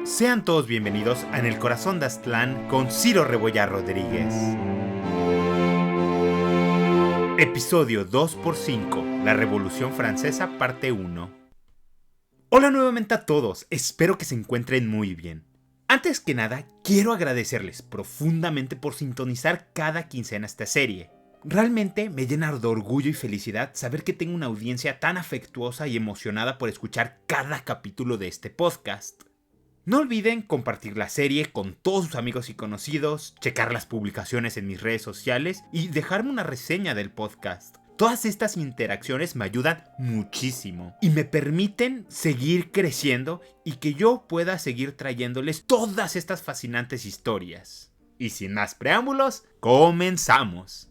Sean todos bienvenidos a En el Corazón de Aztlán con Ciro Rebollar Rodríguez. Episodio 2x5, La Revolución Francesa, parte 1. Hola nuevamente a todos, espero que se encuentren muy bien. Antes que nada, quiero agradecerles profundamente por sintonizar cada quincena esta serie. Realmente me llena de orgullo y felicidad saber que tengo una audiencia tan afectuosa y emocionada por escuchar cada capítulo de este podcast. No olviden compartir la serie con todos sus amigos y conocidos, checar las publicaciones en mis redes sociales y dejarme una reseña del podcast. Todas estas interacciones me ayudan muchísimo y me permiten seguir creciendo y que yo pueda seguir trayéndoles todas estas fascinantes historias. Y sin más preámbulos, comenzamos.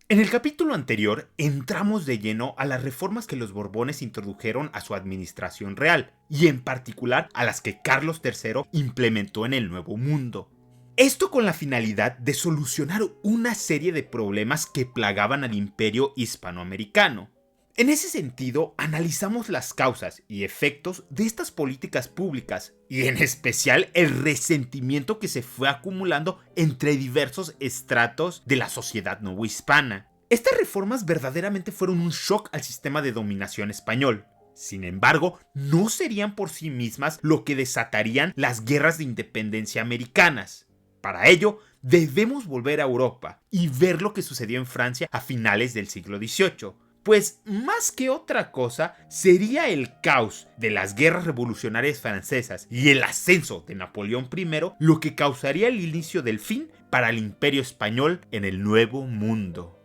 En el capítulo anterior entramos de lleno a las reformas que los Borbones introdujeron a su administración real, y en particular a las que Carlos III implementó en el Nuevo Mundo. Esto con la finalidad de solucionar una serie de problemas que plagaban al imperio hispanoamericano. En ese sentido, analizamos las causas y efectos de estas políticas públicas, y en especial el resentimiento que se fue acumulando entre diversos estratos de la sociedad novohispana. Estas reformas verdaderamente fueron un shock al sistema de dominación español. Sin embargo, no serían por sí mismas lo que desatarían las guerras de independencia americanas. Para ello, debemos volver a Europa y ver lo que sucedió en Francia a finales del siglo XVIII. Pues más que otra cosa, sería el caos de las guerras revolucionarias francesas y el ascenso de Napoleón I lo que causaría el inicio del fin para el imperio español en el Nuevo Mundo.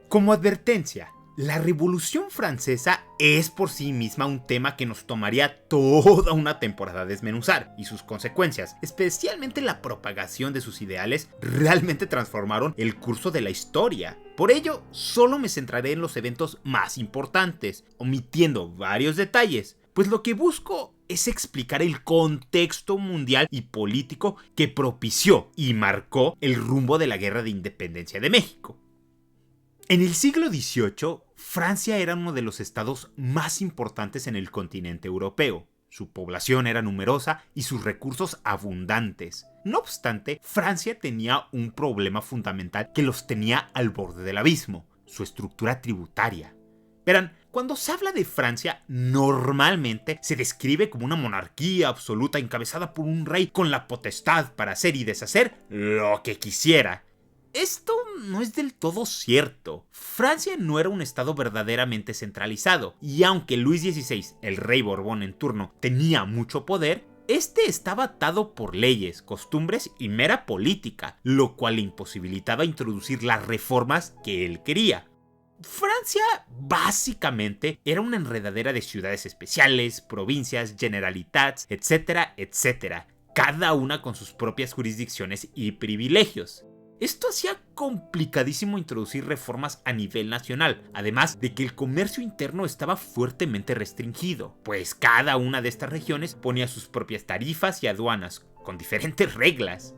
Como advertencia, la Revolución Francesa es por sí misma un tema que nos tomaría toda una temporada desmenuzar, y sus consecuencias, especialmente la propagación de sus ideales, realmente transformaron el curso de la historia. Por ello, solo me centraré en los eventos más importantes, omitiendo varios detalles, pues lo que busco es explicar el contexto mundial y político que propició y marcó el rumbo de la Guerra de Independencia de México. En el siglo XVIII, Francia era uno de los estados más importantes en el continente europeo. Su población era numerosa y sus recursos abundantes. No obstante, Francia tenía un problema fundamental que los tenía al borde del abismo: su estructura tributaria. Verán, cuando se habla de Francia, normalmente se describe como una monarquía absoluta encabezada por un rey con la potestad para hacer y deshacer lo que quisiera. Esto no es del todo cierto. Francia no era un estado verdaderamente centralizado, y aunque Luis XVI, el rey Borbón en turno, tenía mucho poder, este estaba atado por leyes, costumbres y mera política, lo cual le imposibilitaba introducir las reformas que él quería. Francia básicamente era una enredadera de ciudades especiales, provincias, generalitats, etcétera, etcétera, cada una con sus propias jurisdicciones y privilegios. Esto hacía complicadísimo introducir reformas a nivel nacional, además de que el comercio interno estaba fuertemente restringido, pues cada una de estas regiones ponía sus propias tarifas y aduanas, con diferentes reglas.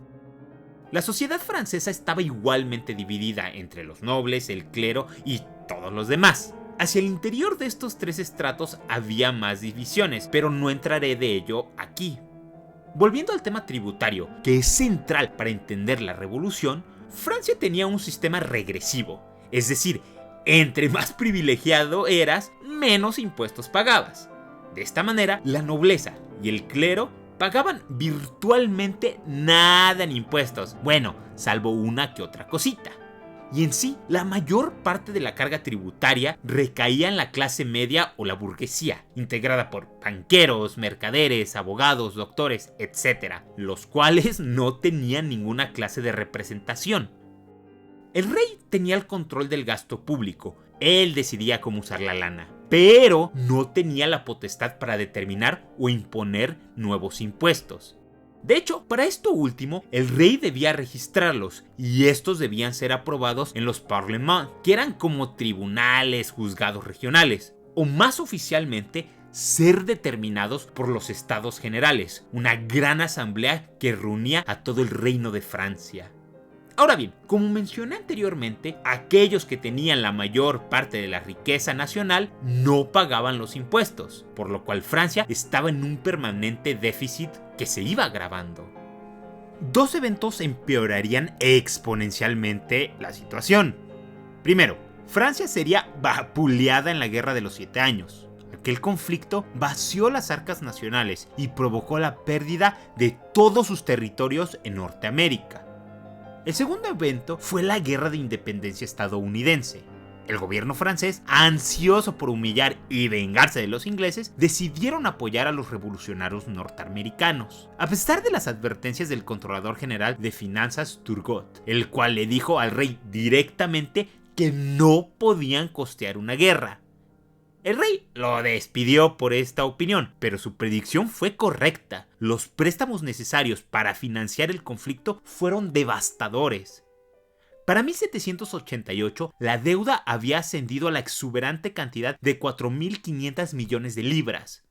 La sociedad francesa estaba igualmente dividida entre los nobles, el clero y todos los demás. Hacia el interior de estos tres estratos había más divisiones, pero no entraré de ello aquí. Volviendo al tema tributario, que es central para entender la revolución, Francia tenía un sistema regresivo, es decir, entre más privilegiado eras, menos impuestos pagabas. De esta manera, la nobleza y el clero pagaban virtualmente nada en impuestos, bueno, salvo una que otra cosita. Y en sí, la mayor parte de la carga tributaria recaía en la clase media o la burguesía, integrada por banqueros, mercaderes, abogados, doctores, etc., los cuales no tenían ninguna clase de representación. El rey tenía el control del gasto público, él decidía cómo usar la lana, pero no tenía la potestad para determinar o imponer nuevos impuestos. De hecho, para esto último, el rey debía registrarlos, y estos debían ser aprobados en los parlements, que eran como tribunales, juzgados regionales, o más oficialmente, ser determinados por los Estados Generales, una gran asamblea que reunía a todo el reino de Francia. Ahora bien, como mencioné anteriormente, aquellos que tenían la mayor parte de la riqueza nacional no pagaban los impuestos, por lo cual Francia estaba en un permanente déficit que se iba agravando. Dos eventos empeorarían exponencialmente la situación. Primero, Francia sería vapuleada en la Guerra de los 7 Años. Aquel conflicto vació las arcas nacionales y provocó la pérdida de todos sus territorios en Norteamérica. El segundo evento fue la Guerra de Independencia estadounidense. El gobierno francés, ansioso por humillar y vengarse de los ingleses, decidieron apoyar a los revolucionarios norteamericanos. A pesar de las advertencias del controlador general de finanzas Turgot, el cual le dijo al rey directamente que no podían costear una guerra. El rey lo despidió por esta opinión, pero su predicción fue correcta. Los préstamos necesarios para financiar el conflicto fueron devastadores. Para 1788, la deuda había ascendido a la exuberante cantidad de 4.500 millones de libras.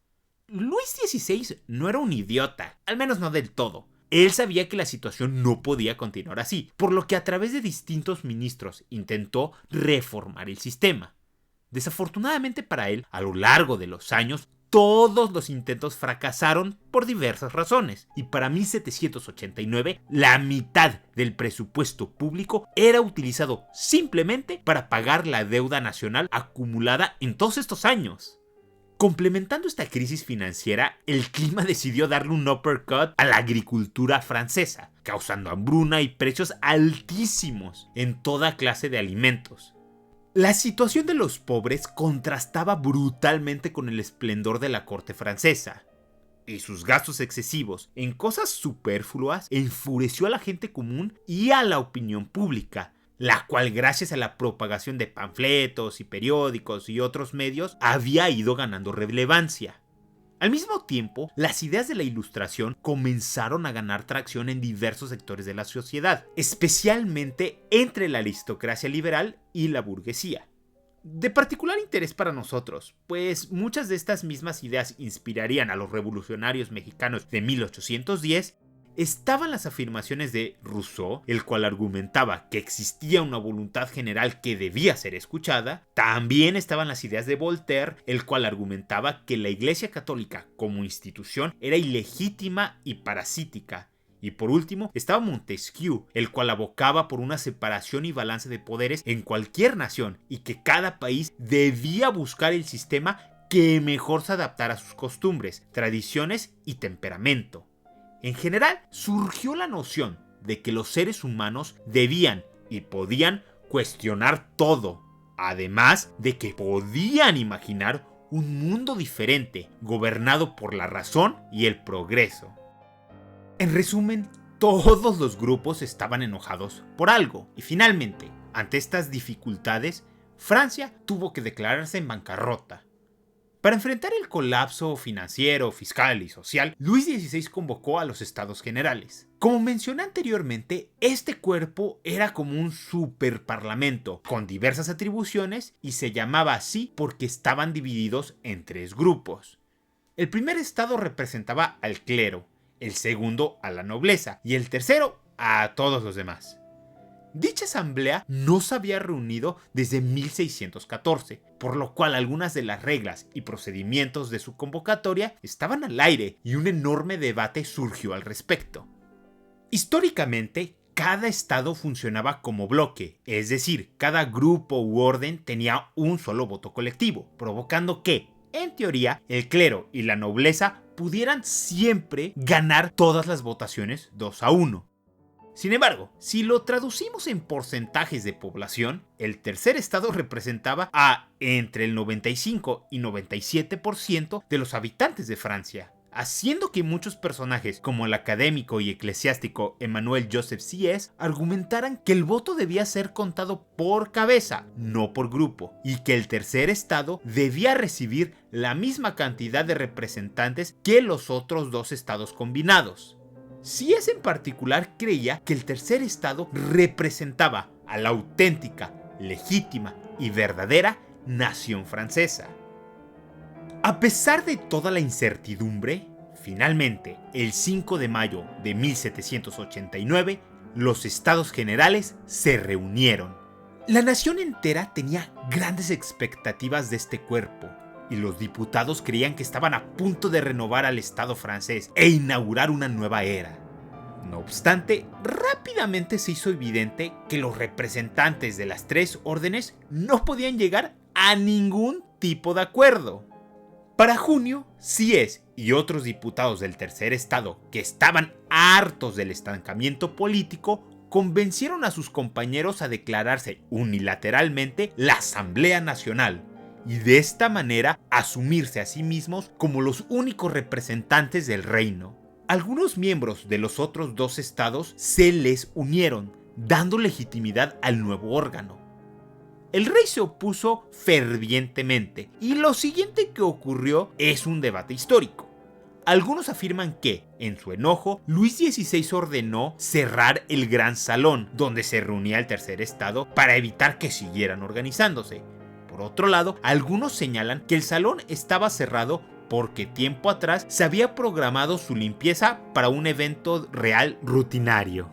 Luis XVI no era un idiota, al menos no del todo. Él sabía que la situación no podía continuar así, por lo que a través de distintos ministros intentó reformar el sistema. Desafortunadamente para él, a lo largo de los años, todos los intentos fracasaron por diversas razones, y para 1789 la mitad del presupuesto público era utilizado simplemente para pagar la deuda nacional acumulada en todos estos años. Complementando esta crisis financiera, el clima decidió darle un uppercut a la agricultura francesa, causando hambruna y precios altísimos en toda clase de alimentos. La situación de los pobres contrastaba brutalmente con el esplendor de la corte francesa, y sus gastos excesivos en cosas superfluas enfureció a la gente común y a la opinión pública, la cual, gracias a la propagación de panfletos y periódicos y otros medios, había ido ganando relevancia. Al mismo tiempo, las ideas de la Ilustración comenzaron a ganar tracción en diversos sectores de la sociedad, especialmente entre la aristocracia liberal y la burguesía. De particular interés para nosotros, pues muchas de estas mismas ideas inspirarían a los revolucionarios mexicanos de 1810, estaban las afirmaciones de Rousseau, el cual argumentaba que existía una voluntad general que debía ser escuchada. También estaban las ideas de Voltaire, el cual argumentaba que la Iglesia Católica como institución era ilegítima y parasítica. Y por último estaba Montesquieu, el cual abocaba por una separación y balance de poderes en cualquier nación y que cada país debía buscar el sistema que mejor se adaptara a sus costumbres, tradiciones y temperamento. En general, surgió la noción de que los seres humanos debían y podían cuestionar todo, además de que podían imaginar un mundo diferente, gobernado por la razón y el progreso. En resumen, todos los grupos estaban enojados por algo, y finalmente, ante estas dificultades, Francia tuvo que declararse en bancarrota. Para enfrentar el colapso financiero, fiscal y social, Luis XVI convocó a los Estados Generales. Como mencioné anteriormente, este cuerpo era como un superparlamento con diversas atribuciones y se llamaba así porque estaban divididos en 3 grupos. El primer estado representaba al clero, el segundo a la nobleza y el tercero a todos los demás. Dicha asamblea no se había reunido desde 1614, por lo cual algunas de las reglas y procedimientos de su convocatoria estaban al aire y un enorme debate surgió al respecto. Históricamente, cada estado funcionaba como bloque, es decir, cada grupo u orden tenía un solo voto colectivo, provocando que, en teoría, el clero y la nobleza pudieran siempre ganar todas las votaciones 2-1. Sin embargo, si lo traducimos en porcentajes de población, el tercer estado representaba a entre el 95 y 97% de los habitantes de Francia, haciendo que muchos personajes como el académico y eclesiástico Emmanuel Joseph Sieyès argumentaran que el voto debía ser contado por cabeza, no por grupo, y que el tercer estado debía recibir la misma cantidad de representantes que los otros 2 estados combinados. Sieyès en particular creía que el tercer estado representaba a la auténtica, legítima y verdadera nación francesa. A pesar de toda la incertidumbre, finalmente, el 5 de mayo de 1789, los Estados Generales se reunieron. La nación entera tenía grandes expectativas de este cuerpo, y los diputados creían que estaban a punto de renovar al Estado francés e inaugurar una nueva era. No obstante, rápidamente se hizo evidente que los representantes de las tres órdenes no podían llegar a ningún tipo de acuerdo. Para junio, Sieyès y otros diputados del tercer estado, que estaban hartos del estancamiento político, convencieron a sus compañeros a declararse unilateralmente la Asamblea Nacional, y de esta manera asumirse a sí mismos como los únicos representantes del reino. Algunos miembros de los otros dos estados se les unieron, dando legitimidad al nuevo órgano. El rey se opuso fervientemente, y lo siguiente que ocurrió es un debate histórico. Algunos afirman que, en su enojo, Luis XVI ordenó cerrar el Gran Salón, donde se reunía el tercer estado, para evitar que siguieran organizándose. Por otro lado, algunos señalan que el salón estaba cerrado porque tiempo atrás se había programado su limpieza para un evento real rutinario.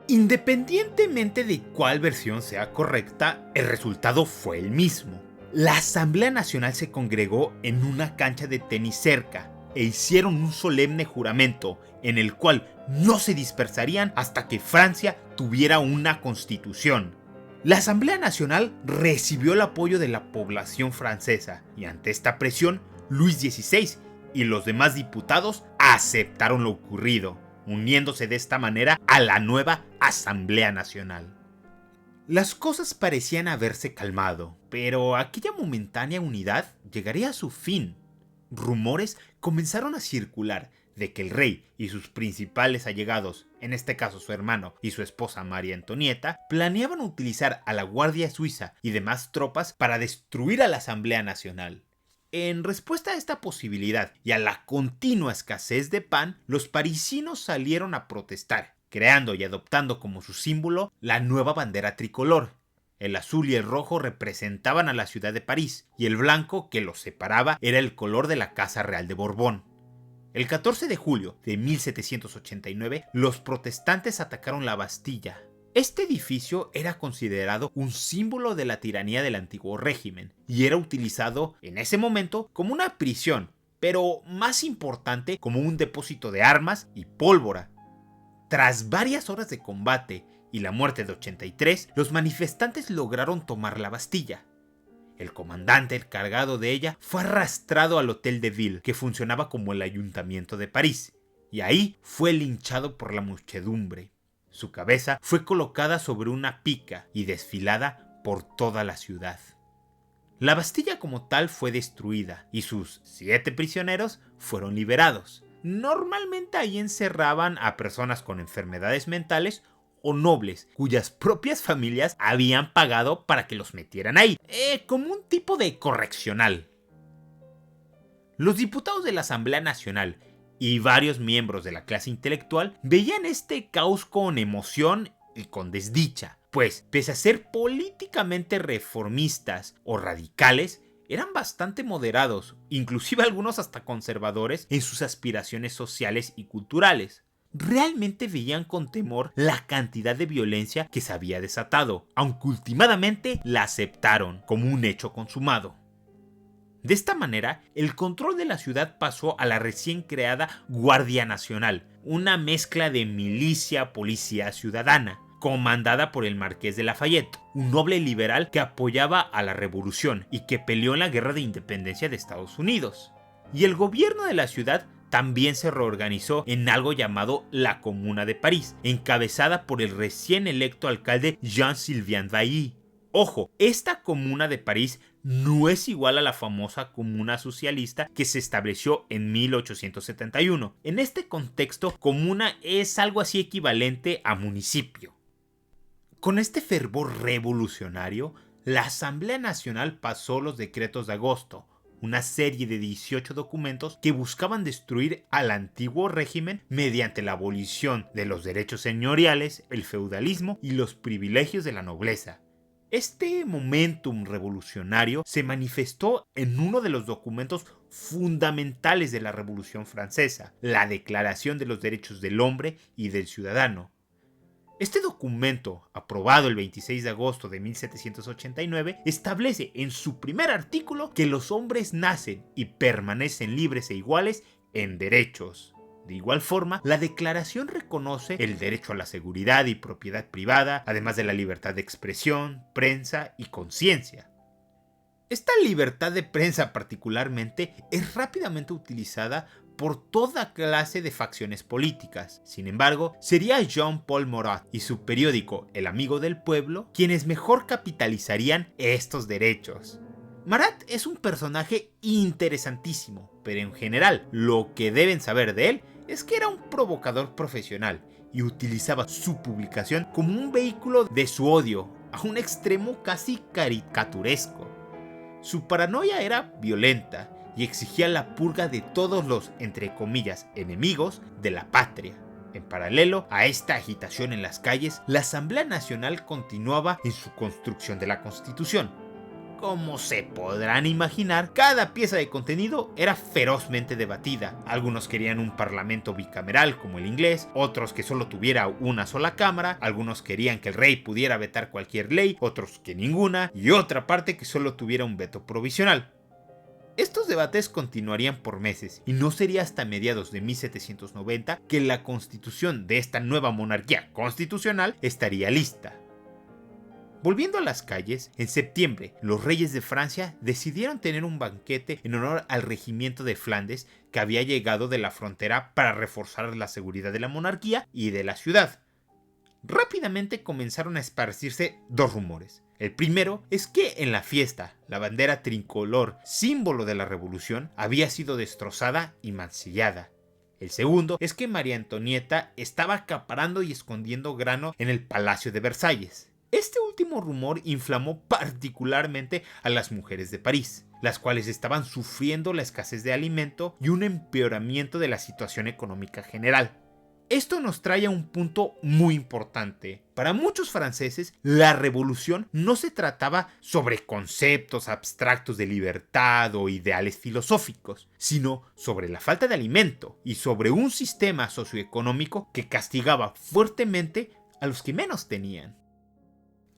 Independientemente de cuál versión sea correcta, el resultado fue el mismo. La Asamblea Nacional se congregó en una cancha de tenis cerca e hicieron un solemne juramento en el cual no se dispersarían hasta que Francia tuviera una constitución. La Asamblea Nacional recibió el apoyo de la población francesa y ante esta presión, Luis XVI y los demás diputados aceptaron lo ocurrido, uniéndose de esta manera a la nueva Asamblea Nacional. Las cosas parecían haberse calmado, pero aquella momentánea unidad llegaría a su fin. Rumores comenzaron a circular de que el rey y sus principales allegados, en este caso su hermano y su esposa María Antonieta, planeaban utilizar a la Guardia Suiza y demás tropas para destruir a la Asamblea Nacional. En respuesta a esta posibilidad y a la continua escasez de pan, los parisinos salieron a protestar, creando y adoptando como su símbolo la nueva bandera tricolor. El azul y el rojo representaban a la ciudad de París, y el blanco que los separaba era el color de la Casa Real de Borbón. El 14 de julio de 1789, los protestantes atacaron la Bastilla. Este edificio era considerado un símbolo de la tiranía del antiguo régimen y era utilizado en ese momento como una prisión, pero más importante como un depósito de armas y pólvora. Tras varias horas de combate y la muerte de 83, los manifestantes lograron tomar la Bastilla. El comandante encargado de ella fue arrastrado al Hotel de Ville, que funcionaba como el Ayuntamiento de París, y ahí fue linchado por la muchedumbre. Su cabeza fue colocada sobre una pica y desfilada por toda la ciudad. La Bastilla como tal fue destruida y sus 7 prisioneros fueron liberados. Normalmente ahí encerraban a personas con enfermedades mentales o nobles cuyas propias familias habían pagado para que los metieran ahí, como un tipo de correccional. Los diputados de la Asamblea Nacional y varios miembros de la clase intelectual veían este caos con emoción y con desdicha, pues pese a ser políticamente reformistas o radicales, eran bastante moderados, inclusive algunos hasta conservadores en sus aspiraciones sociales y culturales. Realmente veían con temor la cantidad de violencia que se había desatado, aunque últimamente la aceptaron como un hecho consumado. De esta manera, el control de la ciudad pasó a la recién creada Guardia Nacional, una mezcla de milicia, policía ciudadana, comandada por el Marqués de Lafayette, un noble liberal que apoyaba a la revolución y que peleó en la Guerra de Independencia de Estados Unidos. Y el gobierno de la ciudad también se reorganizó en algo llamado la Comuna de París, encabezada por el recién electo alcalde Jean-Sylvain Bailly. Ojo, esta Comuna de París no es igual a la famosa Comuna Socialista que se estableció en 1871. En este contexto, comuna es algo así equivalente a municipio. Con este fervor revolucionario, la Asamblea Nacional pasó los decretos de agosto, una serie de 18 documentos que buscaban destruir al antiguo régimen mediante la abolición de los derechos señoriales, el feudalismo y los privilegios de la nobleza. Este momentum revolucionario se manifestó en uno de los documentos fundamentales de la Revolución Francesa, la Declaración de los Derechos del Hombre y del Ciudadano. Este documento, aprobado el 26 de agosto de 1789, establece en su primer artículo que los hombres nacen y permanecen libres e iguales en derechos. De igual forma, la declaración reconoce el derecho a la seguridad y propiedad privada, además de la libertad de expresión, prensa y conciencia. Esta libertad de prensa particularmente es rápidamente utilizada por toda clase de facciones políticas. Sin embargo, sería Jean-Paul Marat y su periódico El Amigo del Pueblo quienes mejor capitalizarían estos derechos. Marat es un personaje interesantísimo, pero en general lo que deben saber de él es que era un provocador profesional y utilizaba su publicación como un vehículo de su odio a un extremo casi caricaturesco. Su paranoia era violenta y exigía la purga de todos los, entre comillas, enemigos de la patria. En paralelo a esta agitación en las calles, la Asamblea Nacional continuaba en su construcción de la Constitución. Como se podrán imaginar, cada pieza de contenido era ferozmente debatida. Algunos querían un parlamento bicameral como el inglés, otros que solo tuviera una sola cámara, algunos querían que el rey pudiera vetar cualquier ley, otros que ninguna, y otra parte que solo tuviera un veto provisional. Estos debates continuarían por meses, y no sería hasta mediados de 1790 que la constitución de esta nueva monarquía constitucional estaría lista. Volviendo a las calles, en septiembre, los reyes de Francia decidieron tener un banquete en honor al regimiento de Flandes que había llegado de la frontera para reforzar la seguridad de la monarquía y de la ciudad. Rápidamente comenzaron a esparcirse dos rumores. El primero es que en la fiesta, la bandera tricolor, símbolo de la revolución, había sido destrozada y mancillada. El segundo es que María Antonieta estaba acaparando y escondiendo grano en el Palacio de Versalles. Este último rumor inflamó particularmente a las mujeres de París, las cuales estaban sufriendo la escasez de alimento y un empeoramiento de la situación económica general. Esto nos trae a un punto muy importante. Para muchos franceses, la revolución no se trataba sobre conceptos abstractos de libertad o ideales filosóficos, sino sobre la falta de alimento y sobre un sistema socioeconómico que castigaba fuertemente a los que menos tenían.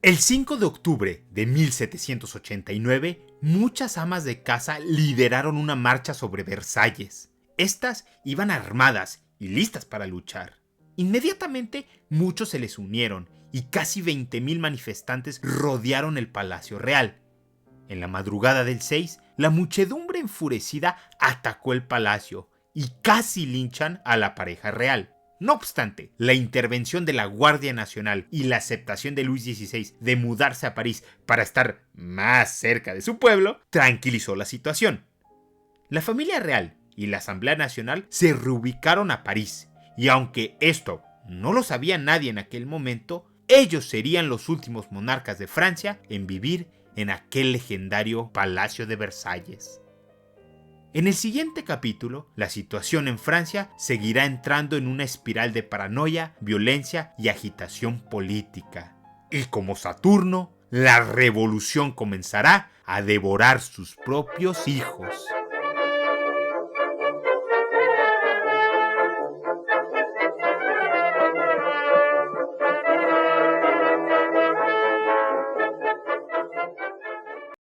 El 5 de octubre de 1789, muchas amas de casa lideraron una marcha sobre Versalles. Estas iban armadas y listas para luchar. Inmediatamente muchos se les unieron y casi 20,000 manifestantes rodearon el Palacio Real. En la madrugada del 6, la muchedumbre enfurecida atacó el palacio y casi linchan a la pareja real. No obstante, la intervención de la Guardia Nacional y la aceptación de Luis XVI de mudarse a París para estar más cerca de su pueblo tranquilizó la situación. La familia real y la Asamblea Nacional se reubicaron a París, y aunque esto no lo sabía nadie en aquel momento, ellos serían los últimos monarcas de Francia en vivir en aquel legendario Palacio de Versalles. En el siguiente capítulo, la situación en Francia seguirá entrando en una espiral de paranoia, violencia y agitación política. Y como Saturno, la revolución comenzará a devorar sus propios hijos.